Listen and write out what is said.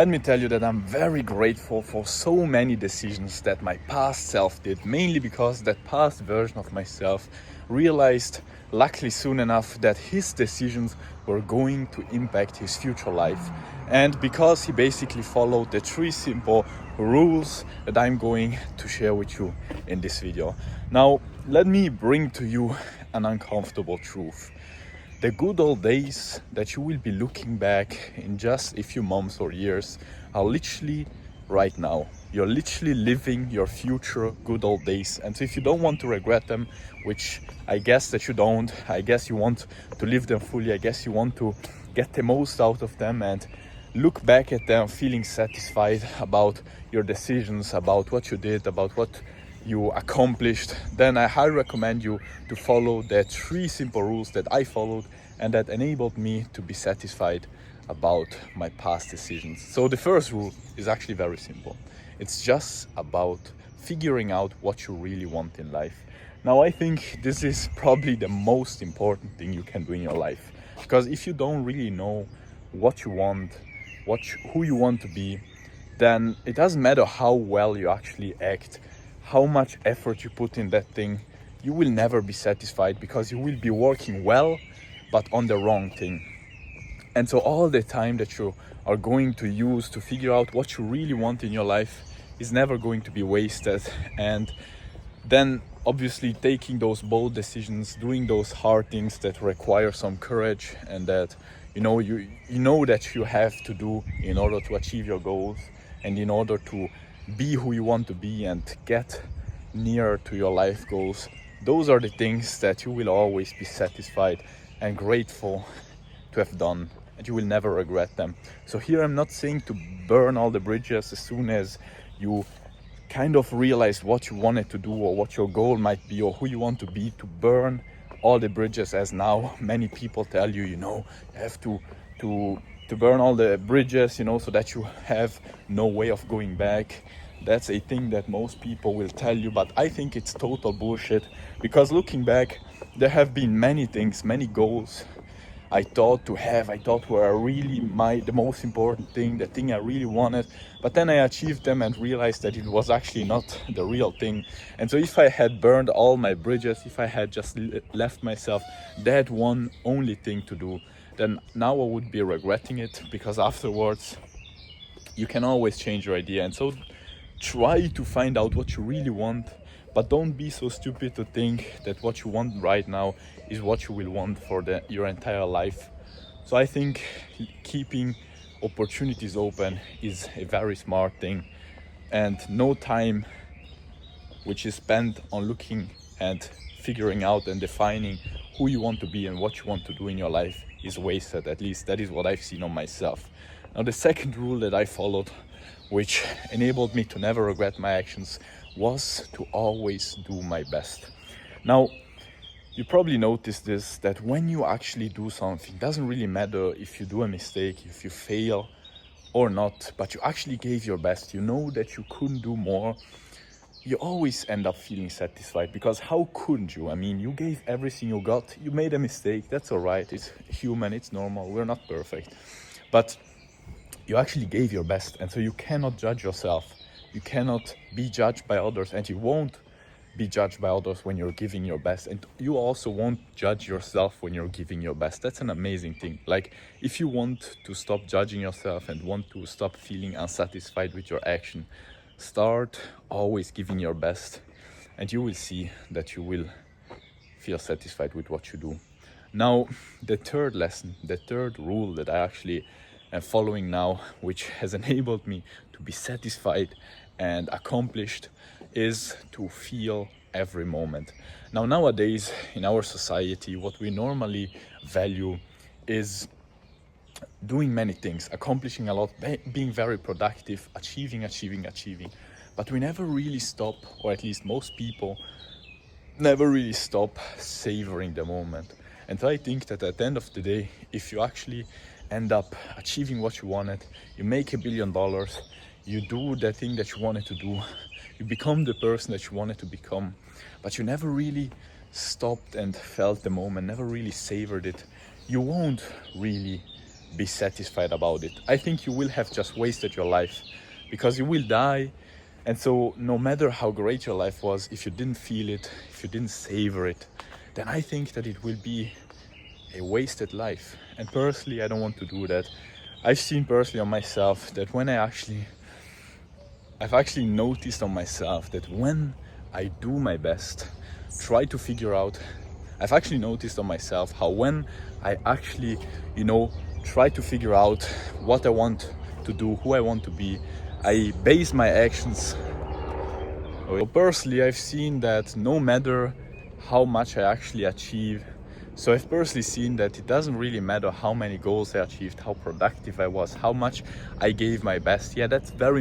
Let me tell you that I'm very grateful for so many decisions that my past self did, mainly because that past version of myself realized, luckily soon enough, that his decisions were going to impact his future life. And because he basically followed the three simple rules that I'm going to share with you in this video. Now, let me bring to you an uncomfortable truth. The good old days that you will be looking back in just a few months or years are literally right now. You're literally living your future good old days. And so if you don't want to regret them, which I guess that you don't, I guess you want to live them fully, I guess you want to get the most out of them and look back at them feeling satisfied about your decisions, about what you did, about what you accomplished, then I highly recommend you to follow the three simple rules that I followed and that enabled me to be satisfied about my past decisions. So the first rule is actually very simple. It's just about figuring out what you really want in life. Now, I think this is probably the most important thing you can do in your life, because if you don't really know what you want, who you want to be, then it doesn't matter how well you actually act, how much effort you put in that thing, you will never be satisfied because you will be working well, but on the wrong thing. And so all the time that you are going to use to figure out what you really want in your life is never going to be wasted. And then obviously taking those bold decisions, doing those hard things that require some courage and that you know that you have to do in order to achieve your goals and in order to be who you want to be and get nearer to your life goals. Those are the things that you will always be satisfied and grateful to have done, and you will never regret them. So here I'm not saying to burn all the bridges as soon as you kind of realize what you wanted to do or what your goal might be or who you want to be, to burn all the bridges, as now many people tell you, you have to burn all the bridges, so that you have no way of going back. That's a thing that most people will tell you, but I think it's total bullshit, because looking back, there have been many things, many goals I thought were really the most important thing, the thing I really wanted, but then I achieved them and realized that it was actually not the real thing. And so if I had burned all my bridges, if I had just left myself that one only thing to do, then now I would be regretting it, because afterwards you can always change your idea. And so try to find out what you really want, but don't be so stupid to think that what you want right now is what you will want for your entire life. So I think keeping opportunities open is a very smart thing, and no time which is spent on looking and figuring out and defining who you want to be and what you want to do in your life is wasted. At least that is what I've seen on myself. Now, the second rule that I followed, which enabled me to never regret my actions, was to always do my best. Now, you probably noticed this, that when you actually do something, it doesn't really matter if you do a mistake, if you fail or not, but you actually gave your best, you know that you couldn't do more, you always end up feeling satisfied, because how couldn't you? I mean, you gave everything you got, you made a mistake, that's all right, it's human, it's normal, we're not perfect, but you actually gave your best. And so you cannot judge yourself, you cannot be judged by others, and you won't be judged by others when you're giving your best, and you also won't judge yourself when you're giving your best. That's an amazing thing. Like, if you want to stop judging yourself and want to stop feeling unsatisfied with your action, start always giving your best, and you will see that you will feel satisfied with what you do. Now, the third lesson, the third rule that I actually am following now, which has enabled me to be satisfied and accomplished, is to feel every moment. Now, nowadays in our society, what we normally value is doing many things, accomplishing a lot, being very productive, achieving. But we never really stop, or at least most people never really stop savoring the moment. And so I think that at the end of the day, if you actually end up achieving what you wanted, you make $1 billion, you do the thing that you wanted to do, you become the person that you wanted to become, but you never really stopped and felt the moment, never really savored it, you won't really be satisfied about it. I think you will have just wasted your life, because you will die. And so no matter how great your life was, if you didn't feel it, if you didn't savor it, then I think that it will be a wasted life. And personally, I don't want to do that. I've seen personally on myself that I've actually noticed on myself that when I do my best, try to figure out, I've actually noticed on myself how when I actually, try to figure out what I want to do, who I want to be, I base my actions. So personally, I've seen that no matter how much I actually achieve, so I've personally seen that it doesn't really matter how many goals I achieved, how productive I was, how much I gave my best. Yeah, that's very